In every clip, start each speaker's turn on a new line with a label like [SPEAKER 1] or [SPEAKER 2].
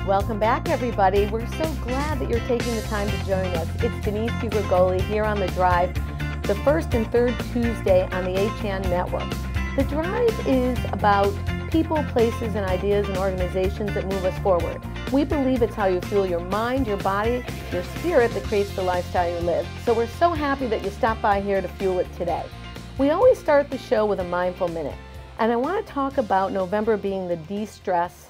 [SPEAKER 1] Welcome back, everybody. We're so glad that you're taking the time to join us. It's Denise DiGrigoli here on The Drive, the first and third Tuesday on the HN Network. The Drive is about people, places, and ideas and organizations that move us forward. We believe it's how you fuel your mind, your body, your spirit that creates the lifestyle you live. So we're so happy that you stopped by here to fuel it today. We always start the show with a mindful minute, and I want to talk about November being the de-stress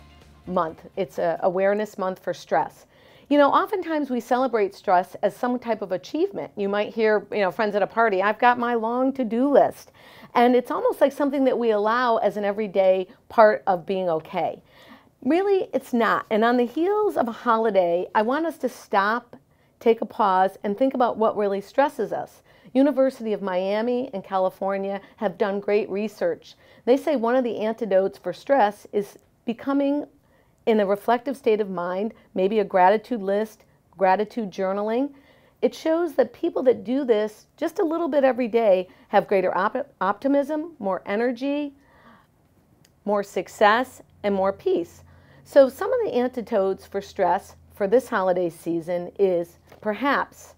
[SPEAKER 1] month. It's an awareness month for stress. You know, oftentimes we celebrate stress as some type of achievement. You might hear, friends at a party, I've got my long to-do list. And it's almost like something that we allow as an everyday part of being okay. Really, it's not. And on the heels of a holiday, I want us to stop, take a pause, and think about what really stresses us. University of Miami and California have done great research. They say one of the antidotes for stress is becoming in a reflective state of mind, maybe a gratitude list, gratitude journaling. It shows that people that do this just a little bit every day have greater optimism, more energy, more success, and more peace. So some of the antidotes for stress for this holiday season is perhaps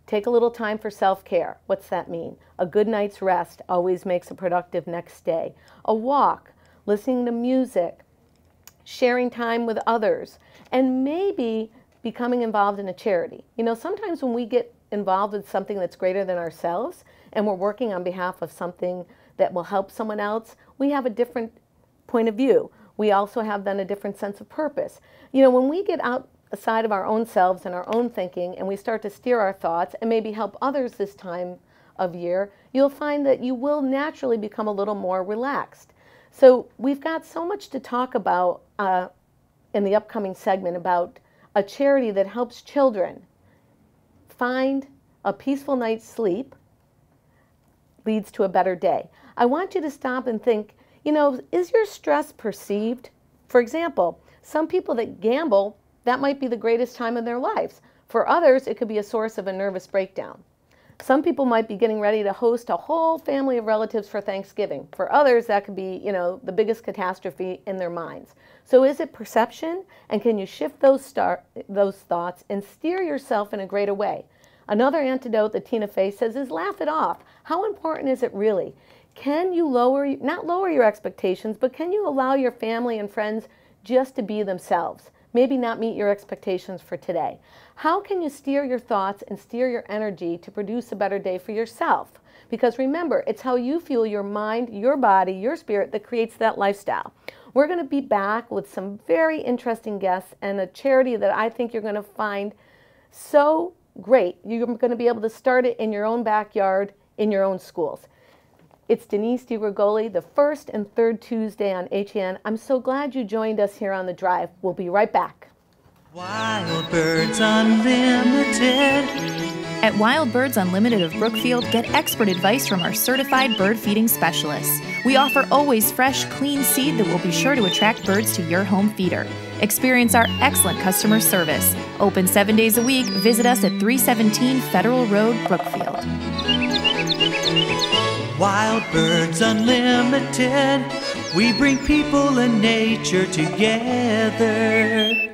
[SPEAKER 1] take a little time for self-care. What's that mean? A good night's rest always makes a productive next day. A walk, listening to music, sharing time with others, and maybe becoming involved in a charity. You know, sometimes when we get involved with something that's greater than ourselves and we're working on behalf of something that will help someone else, we have a different point of view. We also have then a different sense of purpose. You know, when we get outside of our own selves and our own thinking and we start to steer our thoughts and maybe help others this time of year, you'll find that you will naturally become a little more relaxed. So we've got so much to talk about in the upcoming segment about a charity that helps children find a peaceful night's sleep leads to a better day. I want you to stop and think, is your stress perceived? For example, some people that gamble, that might be the greatest time of their lives. For others, it could be a source of a nervous breakdown. Some people might be getting ready to host a whole family of relatives for Thanksgiving. For others, that could be, the biggest catastrophe in their minds. So is it perception? And can you shift those thoughts and steer yourself in a greater way? Another antidote that Tina Fey says is laugh it off. How important is it really? Can you not lower your expectations, but can you allow your family and friends just to be themselves? Maybe not meet your expectations for today. How can you steer your thoughts and steer your energy to produce a better day for yourself? Because remember, it's how you fuel your mind, your body, your spirit that creates that lifestyle. We're going to be back with some very interesting guests and a charity that I think you're going to find so great. You're going to be able to start it in your own backyard, in your own schools. It's Denise DiGrigoli, the first and third Tuesday on HN. I'm so glad you joined us here on The Drive. We'll be right back.
[SPEAKER 2] Wild Birds Unlimited.
[SPEAKER 3] At Wild Birds Unlimited of Brookfield, get expert advice from our certified bird feeding specialists. We offer always fresh, clean seed that will be sure to attract birds to your home feeder. Experience our excellent customer service. Open 7 days a week. Visit us at 317 Federal Road, Brookfield.
[SPEAKER 2] Wild Birds Unlimited. We bring people and nature together.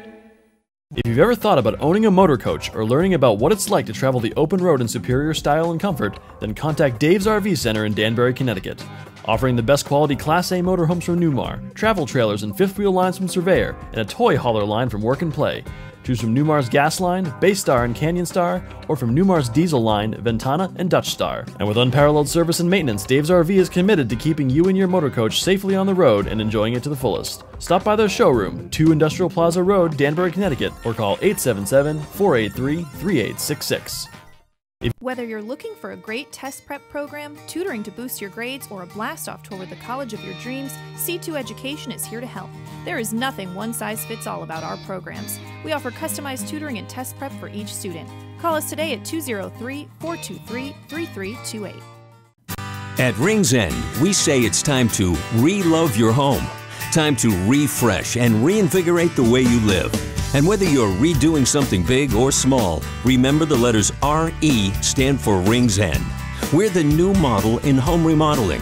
[SPEAKER 4] If you've ever thought about owning a motor coach or learning about what it's like to travel the open road in superior style and comfort, then contact Dave's RV Center in Danbury, Connecticut. Offering the best quality Class A motorhomes from Newmar, travel trailers and fifth wheel lines from Surveyor, and a toy hauler line from Work and Play. Choose from Newmar's Gas Line, Baystar and Canyon Star, or from Newmar's Diesel Line, Ventana and Dutch Star. And with unparalleled service and maintenance, Dave's RV is committed to keeping you and your motor coach safely on the road and enjoying it to the fullest. Stop by their showroom, 2 Industrial Plaza Road, Danbury, Connecticut, or call 877-483-3866.
[SPEAKER 3] Whether you're looking for a great test prep program, tutoring to boost your grades, or a blast-off tour with the college of your dreams, C2 Education is here to help. There is nothing one-size-fits-all about our programs. We offer customized tutoring and test prep for each student. Call us today at 203-423-3328.
[SPEAKER 5] At Rings End, we say it's time to re-love your home. Time to refresh and reinvigorate the way you live. And whether you're redoing something big or small, remember the letters RE stand for Rings End. We're the new model in home remodeling.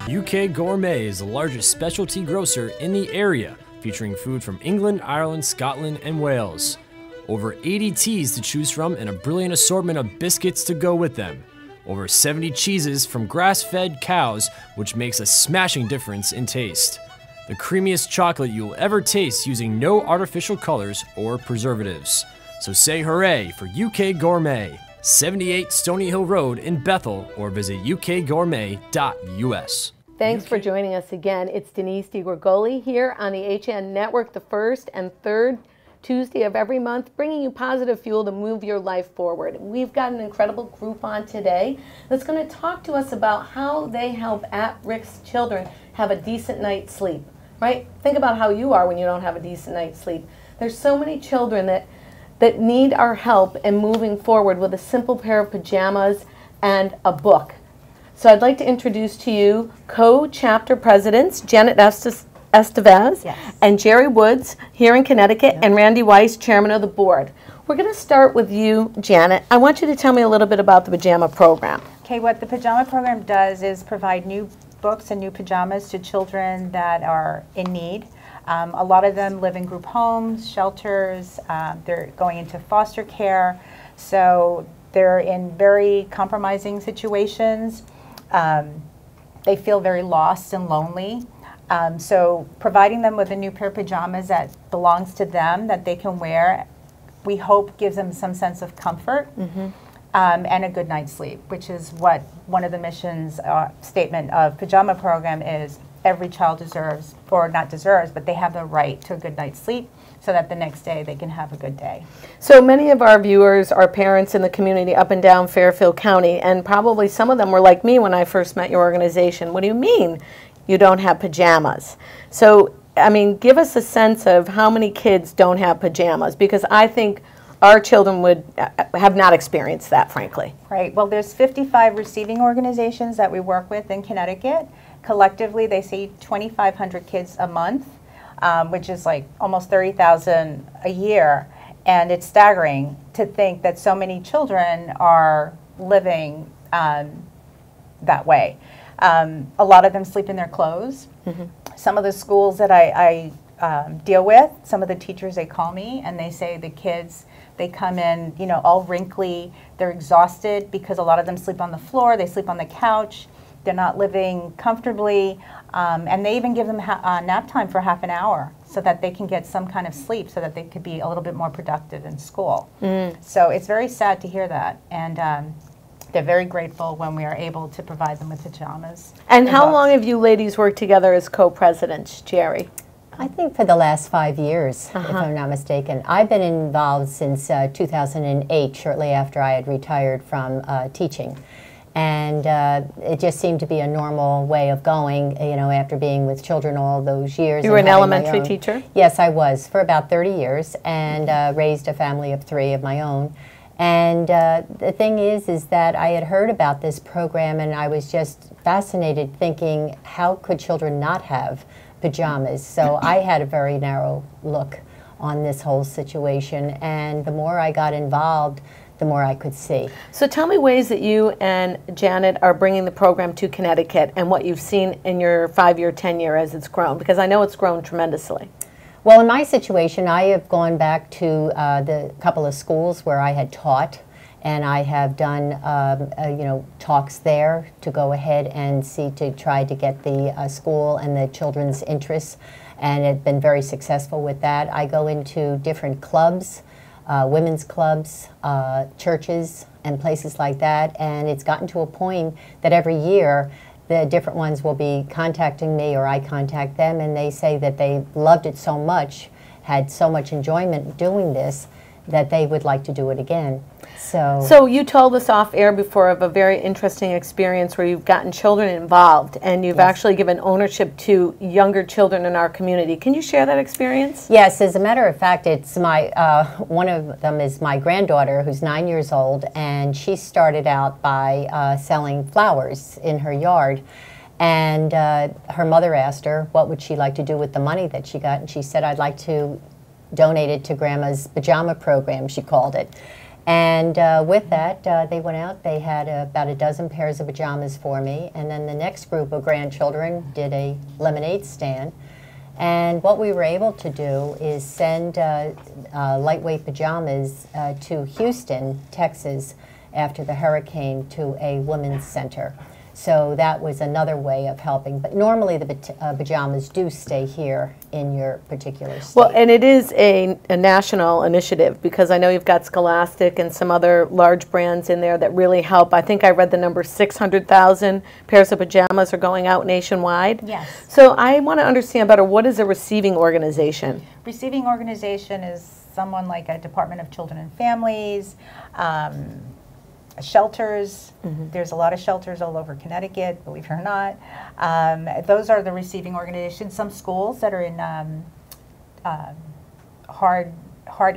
[SPEAKER 6] UK Gourmet is the largest specialty grocer in the area, featuring food from England, Ireland, Scotland, and Wales. Over 80 teas to choose from and a brilliant assortment of biscuits to go with them. Over 70 cheeses from grass-fed cows, which makes a smashing difference in taste. The creamiest chocolate you'll ever taste using no artificial colors or preservatives. So say hooray for UK Gourmet, 78 Stony Hill Road in Bethel, or visit ukgourmet.us.
[SPEAKER 1] Thanks for joining us again. It's Denise DiGrigoli here on the HN Network, the first and third Tuesday of every month, bringing you positive fuel to move your life forward. We've got an incredible group on today that's going to talk to us about how they help at-risk children have a decent night's sleep, right? Think about how you are when you don't have a decent night's sleep. There's so many children that need our help in moving forward with a simple pair of pajamas and a book. So I'd like to introduce to you co-chapter presidents, Janet Estevez and Jerry Woods here in Connecticut, and Randy Weiss, chairman of the board. We're going to start with you, Janet. I want you to tell me a little bit about the Pajama program.
[SPEAKER 7] Okay, what the Pajama program does is provide new books and new pajamas to children that are in need. A lot of them live in group homes, shelters, they're going into foster care, so they're in very compromising situations. They feel very lost and lonely. So providing them with a new pair of pajamas that belongs to them, that they can wear, we hope gives them some sense of comfort and a good night's sleep, which is what one of the mission's statement of Pajama program is. Every child deserves, or not deserves, but they have the right to a good night's sleep so that the next day they can have a good day.
[SPEAKER 1] So many of our viewers are parents in the community up and down Fairfield County, and probably some of them were like me when I first met your organization. What do you mean you don't have pajamas? So, I mean, give us a sense of how many kids don't have pajamas, because I think our children would have not experienced that, frankly.
[SPEAKER 7] Right. Well, there's 55 receiving organizations that we work with in Connecticut. Collectively, they see 2,500 kids a month, which is like almost 30,000 a year. And it's staggering to think that so many children are living that way. A lot of them sleep in their clothes. Some of the schools that I deal with, some of the teachers, they call me and they say the kids, they come in, you know, all wrinkly, they're exhausted because a lot of them sleep on the floor, they sleep on the couch, they're not living comfortably, and they even give them nap time for half an hour so that they can get some kind of sleep so that they could be a little bit more productive in school. So it's very sad to hear that, and they're very grateful when we are able to provide them with pajamas.
[SPEAKER 1] And how long have you ladies worked together as co-presidents, Jerry?
[SPEAKER 8] I think for the last 5 years, if I'm not mistaken. I've been involved since 2008, shortly after I had retired from teaching. And it just seemed to be a normal way of going, you know, after being with children all those years.
[SPEAKER 1] You were an elementary teacher?
[SPEAKER 8] Yes, I was, for about 30 years, and raised a family of 3 of my own. And the thing is that I had heard about this program, and I was just fascinated thinking, how could children not have pajamas? So I had a very narrow look on this whole situation, and the more I got involved, the more I could see.
[SPEAKER 1] So tell me ways that you and Janet are bringing the program to Connecticut and what you've seen in your 5-year tenure as it's grown, because I know it's grown tremendously.
[SPEAKER 8] Well, in my situation, I have gone back to the couple of schools where I had taught, and I have done you know, talks there to go ahead and see to try to get the school and the children's interests, and have been very successful with that. I go into different clubs, women's clubs, churches, and places like that, and it's gotten to a point that every year the different ones will be contacting me, or I contact them, and they say that they loved it so much, had so much enjoyment doing this, that they would like to do it again. So
[SPEAKER 1] you told us off air before of a very interesting experience where you've gotten children involved, and you've actually given ownership to younger children in our community. Can you share that experience?
[SPEAKER 8] Yes, as a matter of fact, it's my one of them is my granddaughter, who's 9 years old, and she started out by selling flowers in her yard. And her mother asked her what would she like to do with the money that she got, and she said, I'd like to donate it to Grandma's Pajama program, she called it. And with that, they went out, they had about a dozen pairs of pajamas for me, and then the next group of grandchildren did a lemonade stand. And what we were able to do is send lightweight pajamas to Houston, Texas, after the hurricane, to a women's center. So that was another way of helping. But normally the pajamas do stay here in your particular state.
[SPEAKER 1] Well, and it is a national initiative, because I know you've got Scholastic and some other large brands in there that really help. I think I read the number 600,000 pairs of pajamas are going out nationwide.
[SPEAKER 7] Yes.
[SPEAKER 1] So I want to understand better, what is a receiving organization?
[SPEAKER 7] Receiving organization is someone like a Department of Children and Families, shelters. There's a lot of shelters all over Connecticut, believe it or not. Those are the receiving organizations. Some schools that are in hard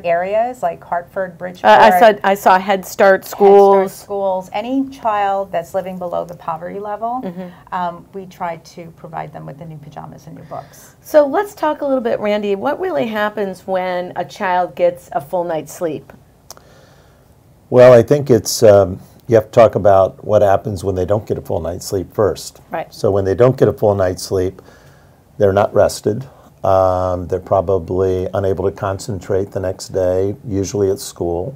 [SPEAKER 7] areas like Hartford, Bridgeport.
[SPEAKER 1] I saw Head Start schools.
[SPEAKER 7] Head Start schools. Any child that's living below the poverty level, we try to provide them with the new pajamas and new books.
[SPEAKER 1] So let's talk a little bit, Randy. What really happens when a child gets a full night's sleep?
[SPEAKER 9] Well, I think it's, you have to talk about what happens when they don't get a full night's sleep first.
[SPEAKER 1] Right.
[SPEAKER 9] So when they don't get a full night's sleep, they're not rested. They're probably unable to concentrate the next day, usually at school.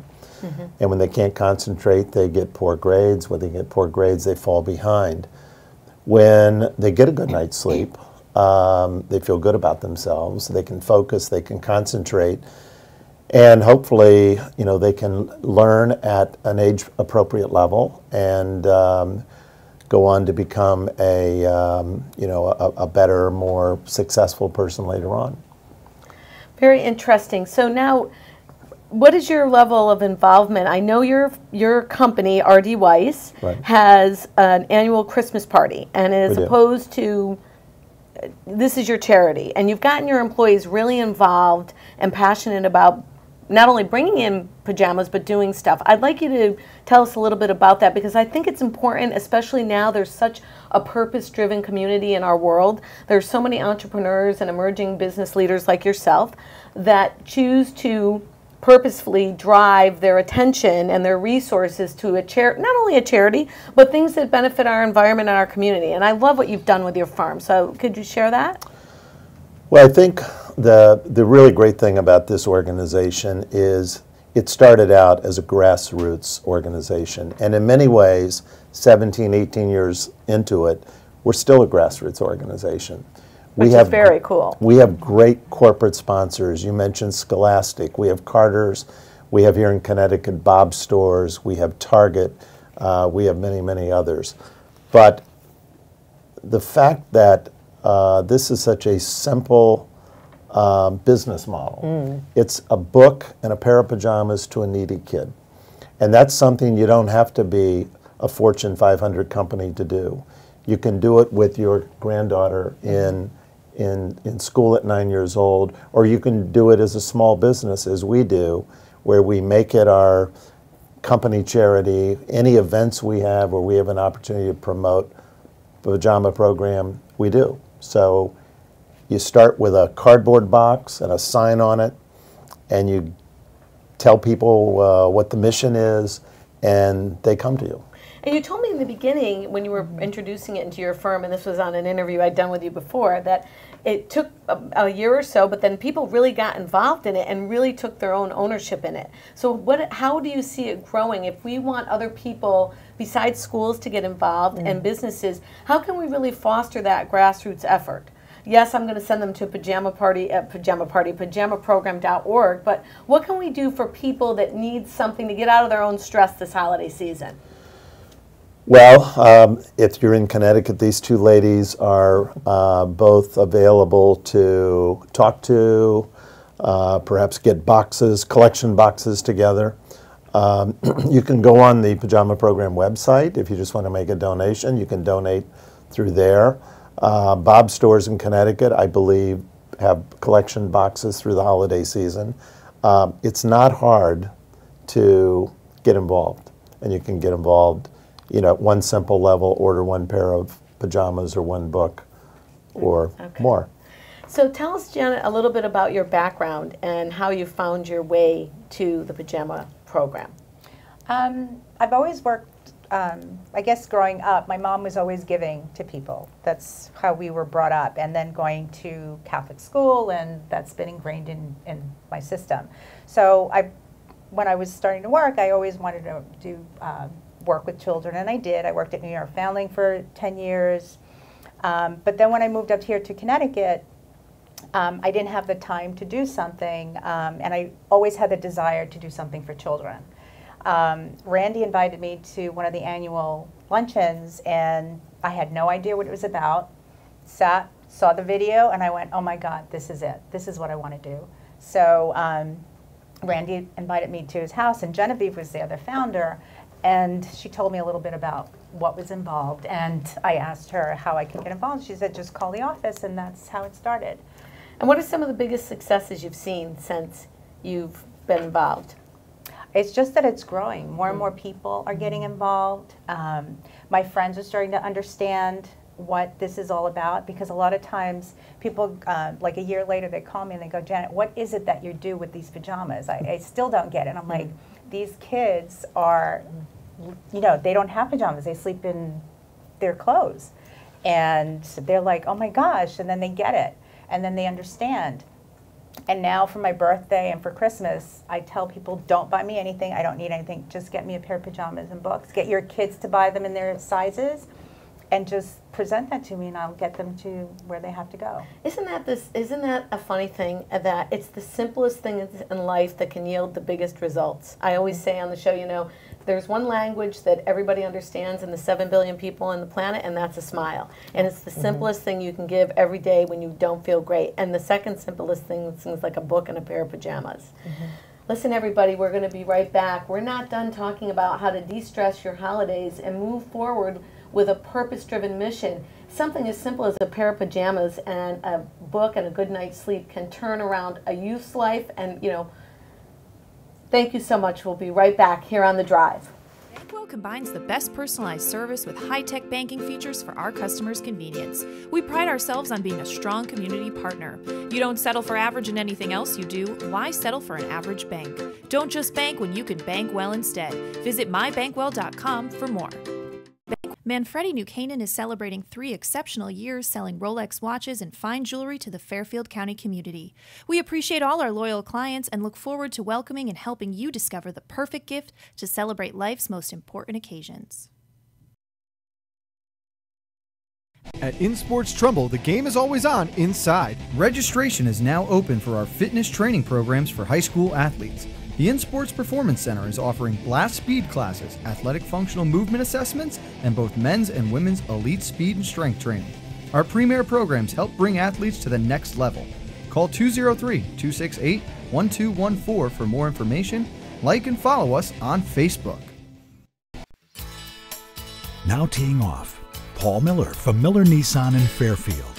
[SPEAKER 9] And when they can't concentrate, they get poor grades. When they get poor grades, they fall behind. When they get a good night's sleep, they feel good about themselves. They can focus, they can concentrate. And hopefully, you know, they can learn at an age-appropriate level and go on to become a, you know, a better, more successful person later on.
[SPEAKER 1] Very interesting. So now, what is your level of involvement? I know your company, R.D. Weiss, has an annual Christmas party, and as opposed to, this is your charity, and you've gotten your employees really involved and passionate about not only bringing in pajamas, but doing stuff. I'd like you to tell us a little bit about that, because I think it's important, especially now there's such a purpose-driven community in our world. There's so many entrepreneurs and emerging business leaders like yourself that choose to purposefully drive their attention and their resources to not only a charity, but things that benefit our environment and our community. And I love what you've done with your farm. So could you share that?
[SPEAKER 9] Well, I think the really great thing about this organization is it started out as a grassroots organization. And in many ways, 17, 18 years into it, we're still a grassroots organization.
[SPEAKER 1] Which is very cool.
[SPEAKER 9] We have great corporate sponsors. You mentioned Scholastic. We have Carter's. We have here in Connecticut Bob's Stores. We have Target. We have many, many others. But the fact that this is such a simple business model. It's a book and a pair of pajamas to a needy kid. And that's something you don't have to be a Fortune 500 company to do. You can do it with your granddaughter in school at 9 years old, or you can do it as a small business, as we do, where we make it our company charity. Any events we have where we have an opportunity to promote the pajama program, we do. So you start with a cardboard box and a sign on it, and you tell people what the mission is, and they come to you.
[SPEAKER 1] And you told me in the beginning, when you were introducing it into your firm, and this was on an interview I'd done with you before, that it took a year or so, but then people really got involved in it and really took their own ownership in it. So how do you see it growing? If we want other people besides schools to get involved and businesses, how can we really foster that grassroots effort? Yes, I'm going to send them to pajamaprogram.org, but what can we do for people that need something to get out of their own stress this holiday season?
[SPEAKER 9] Well, if you're in Connecticut, these two ladies are both available to talk to, perhaps get boxes, collection boxes together. You can go on the Pajama Program website if you just want to make a donation. You can donate through there. Bob's Stores in Connecticut, I believe, have collection boxes through the holiday season. It's not hard to get involved, and you can get involved, you know, at one simple level, order one pair of pajamas or one book or more.
[SPEAKER 1] So tell us, Janet, a little bit about your background and how you found your way to the Pajama Program.
[SPEAKER 7] I've always worked I guess growing up, my mom was always giving to people. That's how we were brought up. And then going to Catholic school, and that's been ingrained in my system. So when I was starting to work, I always wanted to do work with children, and I did. I worked at New York Foundling for 10 years. But then when I moved up here to Connecticut, I didn't have the time to do something, and I always had the desire to do something for children. Randy invited me to one of the annual luncheons, and I had no idea what it was about. Saw the video, and I went, oh my God, this is it. This is what I want to do. So Randy invited me to his house, and Genevieve was there, the founder, and she told me a little bit about what was involved, and I asked her how I could get involved. She said, just call the office, and that's how it started.
[SPEAKER 1] And what are some of the biggest successes you've seen since you've been involved?
[SPEAKER 7] It's just that it's growing. More and more people are getting involved. My friends are starting to understand what this is all about, because a lot of times people, like a year later, they call me and they go, Janet, what is it that you do with these pajamas? I still don't get it. And I'm like, these kids are, you know, they don't have pajamas. They sleep in their clothes. And they're like, oh my gosh, and then they get it. And then they understand. And now for my birthday and for Christmas, I tell people, don't buy me anything. I don't need anything. Just get me a pair of pajamas and books. Get your kids to buy them in their sizes, and just present that to me, and I'll get them to where they have to go.
[SPEAKER 1] Isn't that a funny thing, that it's the simplest thing in life that can yield the biggest results? I always say on the show, you know, there's one language that everybody understands in the 7 billion people on the planet, and that's a smile. And it's the simplest thing you can give every day when you don't feel great. And the second simplest thing is things like a book and a pair of pajamas. Listen, everybody, we're going to be right back. We're not done talking about how to de-stress your holidays and move forward with a purpose-driven mission. Something as simple as a pair of pajamas and a book and a good night's sleep can turn around a youth's life. And, you know, thank you so much. We'll be right back here on The Drive.
[SPEAKER 3] Bankwell combines the best personalized service with high-tech banking features for our customers' convenience. We pride ourselves on being a strong community partner. You don't settle for average in anything else you do. Why settle for an average bank? Don't just bank when you can bank well instead. Visit mybankwell.com for more. Manfredi New Canaan is celebrating 3 exceptional years selling Rolex watches and fine jewelry to the Fairfield County community. We appreciate all our loyal clients and look forward to welcoming and helping you discover the perfect gift to celebrate life's most important occasions.
[SPEAKER 10] At InSports Trumbull, the game is always on inside. Registration is now open for our fitness training programs for high school athletes. The InSports Performance Center is offering blast speed classes, athletic functional movement assessments, and both men's and women's elite speed and strength training. Our premier programs help bring athletes to the next level. Call 203-268-1214 for more information. Like and follow us on Facebook.
[SPEAKER 11] Now teeing off, Paul Miller from Miller Nissan in Fairfield.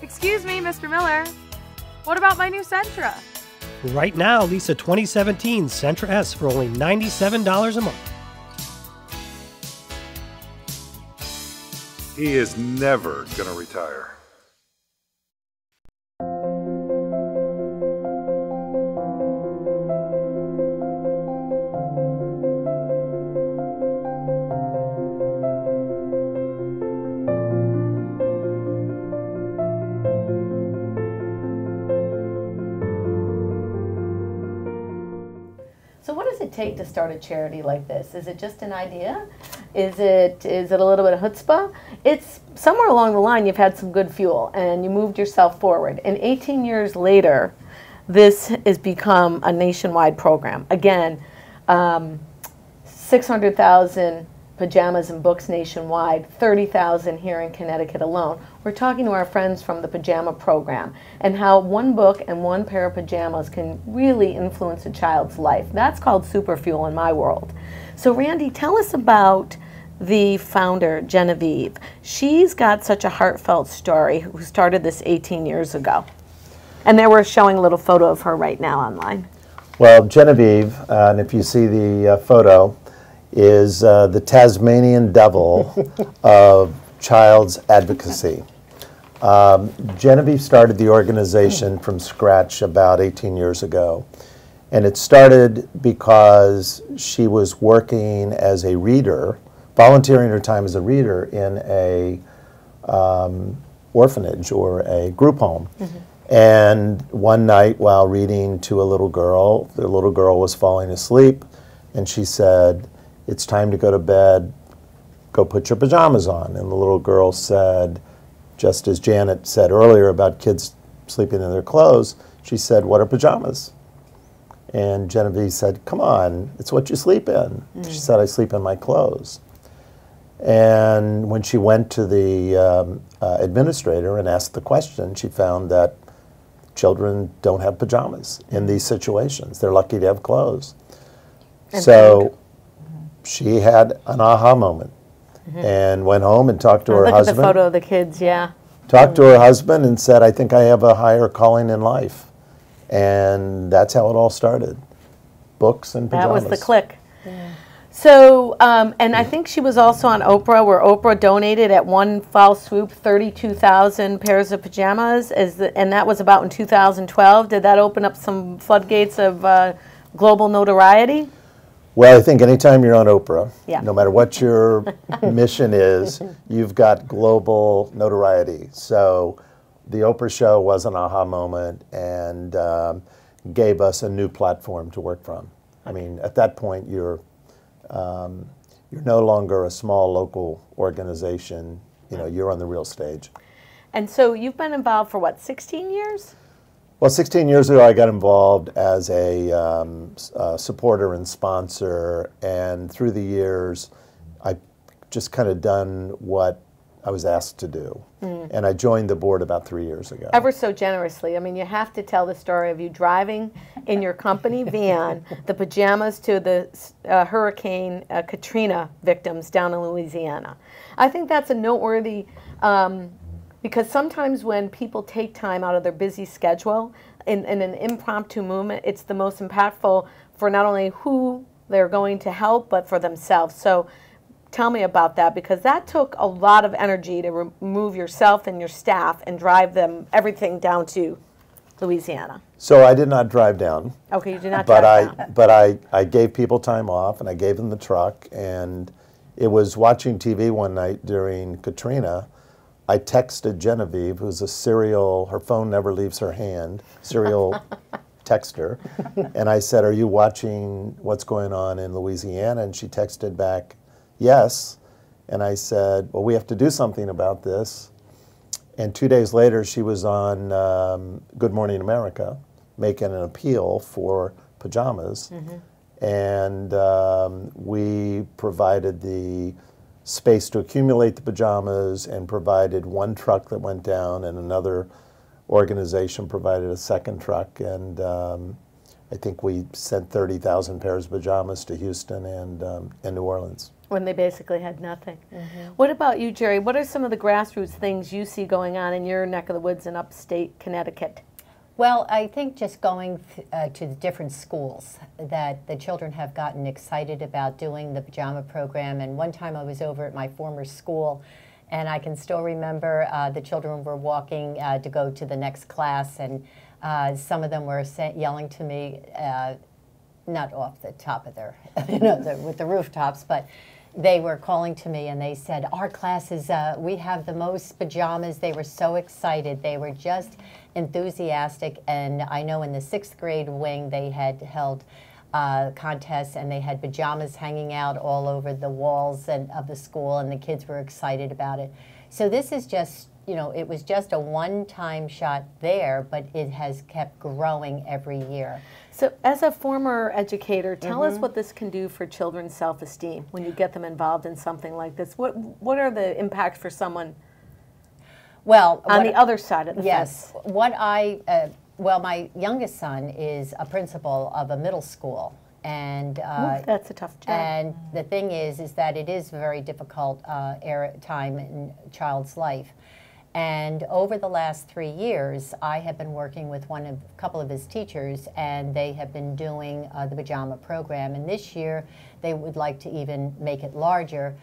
[SPEAKER 12] Excuse me, Mr. Miller. What about my new Sentra?
[SPEAKER 13] Right now, lease a 2017 Sentra S for only $97 a month.
[SPEAKER 14] He is never going to retire.
[SPEAKER 1] So what does it take to start a charity like this? Is it just an idea? Is it a little bit of chutzpah? It's somewhere along the line you've had some good fuel and you moved yourself forward. And 18 years later, this has become a nationwide program. Again, 600,000 pajamas and books nationwide, 30,000 here in Connecticut alone. We're talking to our friends from the Pajama program and how one book and one pair of pajamas can really influence a child's life. That's called super fuel in my world. So Randy, tell us about the founder, Genevieve. She's got such a heartfelt story, who started this 18 years ago. And there we're showing a little photo of her right now online.
[SPEAKER 9] Well, Genevieve, and if you see the photo, is the Tasmanian devil of child's advocacy. Genevieve started the organization from scratch about 18 years ago. And it started because she was working as a reader, volunteering her time as a reader in a orphanage or a group home. And one night while reading to a little girl, the little girl was falling asleep, and she said, "It's time to go to bed, go put your pajamas on." And the little girl said, just as Janet said earlier about kids sleeping in their clothes, she said, "What are pajamas?" And Genevieve said, "Come on, it's what you sleep in." She said, "I sleep in my clothes." And when she went to the administrator and asked the question, she found that children don't have pajamas in these situations. They're lucky to have clothes. And so she had an aha moment and went home and talked to her husband.
[SPEAKER 1] Look at the photo of the kids, yeah.
[SPEAKER 9] Talked to her husband and said, "I think I have a higher calling in life." And that's how it all started. Books and pajamas.
[SPEAKER 1] That was the click. So, and I think she was also on Oprah, where Oprah donated at one foul swoop 32,000 pairs of pajamas, and that was about in 2012. Did that open up some floodgates of global notoriety?
[SPEAKER 9] Well, I think anytime you're on Oprah,
[SPEAKER 1] Yeah.
[SPEAKER 9] no matter what your mission is, you've got global notoriety. So the Oprah show was an aha moment and gave us a new platform to work from. I mean, at that point, you're no longer a small local organization. You know, you're on the real stage.
[SPEAKER 1] And so you've been involved for what, 16 years?
[SPEAKER 9] Well, 16 years ago, I got involved as a supporter and sponsor, and through the years, I just kind of done what I was asked to do. And I joined the board about 3 years ago.
[SPEAKER 1] Ever so generously. I mean, you have to tell the story of you driving in your company van the pajamas to the Hurricane Katrina victims down in Louisiana. I think that's a noteworthy, because sometimes when people take time out of their busy schedule in an impromptu movement, it's the most impactful for not only who they're going to help, but for themselves. So tell me about that, because that took a lot of energy to remove yourself and your staff and drive them everything down to Louisiana.
[SPEAKER 9] So I did not drive down.
[SPEAKER 1] Okay, you did not drive down.
[SPEAKER 9] But I gave people time off, and I gave them the truck, and it was watching TV one night during Katrina. I texted Genevieve, who's a serial, her phone never leaves her hand, serial texter, and I said, "Are you watching what's going on in Louisiana?" And she texted back, "Yes." And I said, "Well, we have to do something about this." And 2 days later, she was on Good Morning America making an appeal for pajamas. And we provided the space to accumulate the pajamas and provided one truck that went down, and another organization provided a second truck. And I think we sent 30,000 pairs of pajamas to Houston and New Orleans.
[SPEAKER 1] When they basically had nothing. What about you, Jerry? What are some of the grassroots things you see going on in your neck of the woods in upstate Connecticut?
[SPEAKER 8] Well, I think just going to the different schools, that the children have gotten excited about doing the pajama program. And one time I was over at my former school, and I can still remember the children were walking to go to the next class, and some of them were yelling to me, not off the top of their, with the rooftops, but they were calling to me and they said, "Our classes, we have the most pajamas." They were so excited. They were just enthusiastic. And I know in the 6th grade wing they had held contests, and they had pajamas hanging out all over the walls of the school, and the kids were excited about it. So this is just, it was just a one-time shot there, but it has kept growing every year.
[SPEAKER 1] So as a former educator, tell us what this can do for children's self-esteem when you get them involved in something like this. What are the impacts for someone on the other side of the fence?
[SPEAKER 8] Well, my youngest son is a principal of a middle school. And
[SPEAKER 1] that's a tough job.
[SPEAKER 8] And the thing is that it is a very difficult time in a child's life. And over the last 3 years, I have been working with a couple of his teachers, and they have been doing the pajama program. And this year, they would like to even make it larger.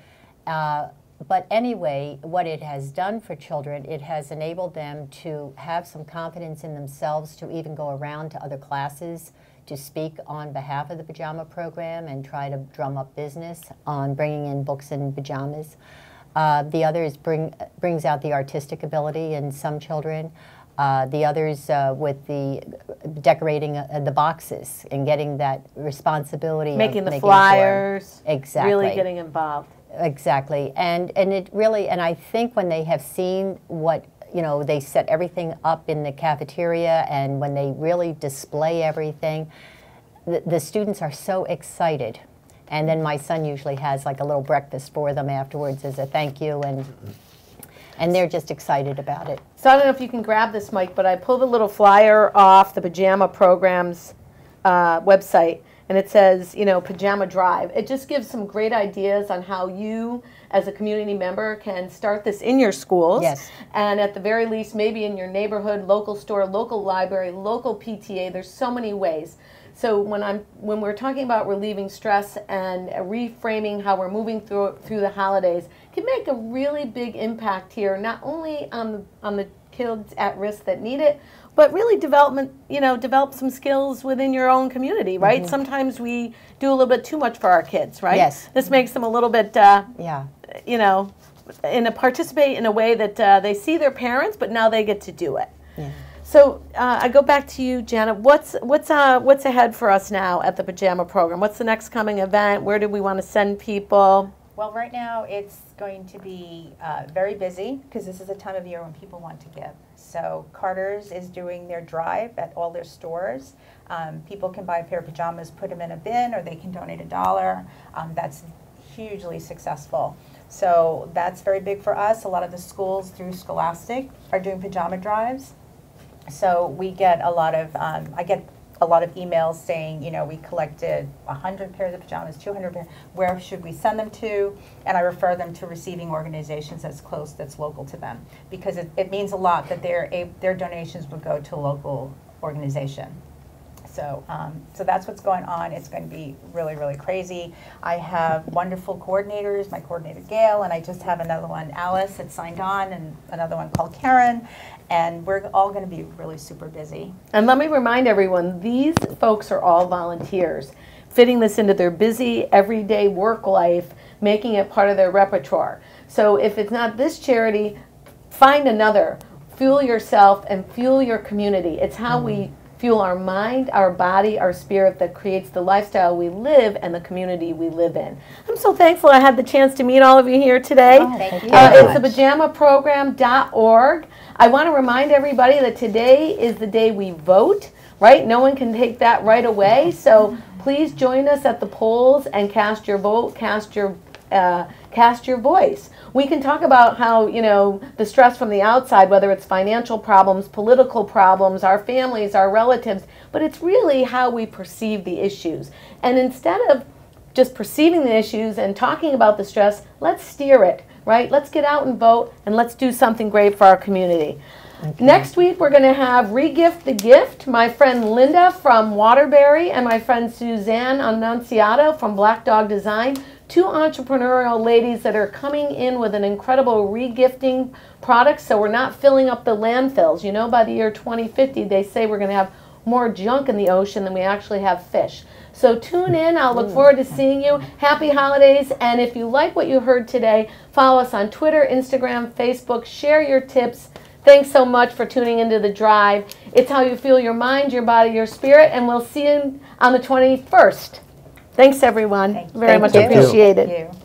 [SPEAKER 8] But anyway, what it has done for children, it has enabled them to have some confidence in themselves to even go around to other classes to speak on behalf of the pajama program and try to drum up business on bringing in books and pajamas. The others brings out the artistic ability in some children. The others with the decorating the boxes and getting that responsibility
[SPEAKER 1] making
[SPEAKER 8] of
[SPEAKER 1] the flyers,
[SPEAKER 8] exactly,
[SPEAKER 1] really getting involved.
[SPEAKER 8] Exactly, and it really, and I think when they have seen what, you know, they set everything up in the cafeteria, and when they really display everything, the students are so excited. And then my son usually has like a little breakfast for them afterwards as a thank you, and they're just excited about it.
[SPEAKER 1] So I don't know if you can grab this, Mike, but I pulled a little flyer off the Pajama Program's website, and it says, you know, Pajama Drive. It just gives some great ideas on how you, as a community member, can start this in your schools.
[SPEAKER 8] Yes.
[SPEAKER 1] And at the very least, maybe in your neighborhood, local store, local library, local PTA. There's so many ways. So when we're talking about relieving stress and reframing how we're moving through the holidays, can make a really big impact here, not only on the kids at risk that need it, but really develop some skills within your own community, right? Mm-hmm. Sometimes we do a little bit too much for our kids, right?
[SPEAKER 8] Yes.
[SPEAKER 1] This makes them a little bit, you know, participate in a way that they see their parents, but now they get to do it. Yeah. So I go back to you, Janet. What's ahead for us now at the Pajama Program? What's the next coming event? Where do we want to send people?
[SPEAKER 7] Well, right now it's going to be very busy because this is a time of year when people want to give. So Carter's is doing their drive at all their stores. People can buy a pair of pajamas, put them in a bin, or they can donate $1. That's hugely successful. So that's very big for us. A lot of the schools through Scholastic are doing pajama drives. So we get a lot of, I get a lot of emails saying, you know, we collected 100 pairs of pajamas, 200 pairs, where should we send them to? And I refer them to receiving organizations that's close, that's local to them. Because it means a lot that their donations would go to a local organization. So, so that's what's going on. It's going to be really, really crazy. I have wonderful coordinators, my coordinator Gail, and I just have another one, Alice, that signed on, and another one called Karen. And we're all going to be really super busy.
[SPEAKER 1] And let me remind everyone, these folks are all volunteers, fitting this into their busy, everyday work life, making it part of their repertoire. So if it's not this charity, find another. Fuel yourself and fuel your community. It's how we fuel our mind, our body, our spirit that creates the lifestyle we live and the community we live in. I'm so thankful I had the chance to meet all of you here today.
[SPEAKER 8] Oh, thank you.
[SPEAKER 1] It's the pajamaprogram.org. I want to remind everybody that today is the day we vote, right? No one can take that right away. So please join us at the polls and cast your vote, cast your voice. We can talk about how, you know, the stress from the outside, whether it's financial problems, political problems, our families, our relatives, but it's really how we perceive the issues. And instead of just perceiving the issues and talking about the stress, let's steer it, right? Let's get out and vote, and let's do something great for our community. Okay. Next week, we're going to have Regift the Gift, my friend Linda from Waterbury and my friend Suzanne Annunziato from Black Dog Design, two entrepreneurial ladies that are coming in with an incredible regifting product, so we're not filling up the landfills. You know, by the year 2050, they say we're going to have more junk in the ocean than we actually have fish. So tune in. I'll look forward to seeing you. Happy holidays. And if you like what you heard today, follow us on Twitter, Instagram, Facebook. Share your tips. Thanks so much for tuning into The Drive. It's how you feel your mind, your body, your spirit, and we'll see you on the 21st. Thanks, everyone. Very much appreciated.
[SPEAKER 7] Thank you.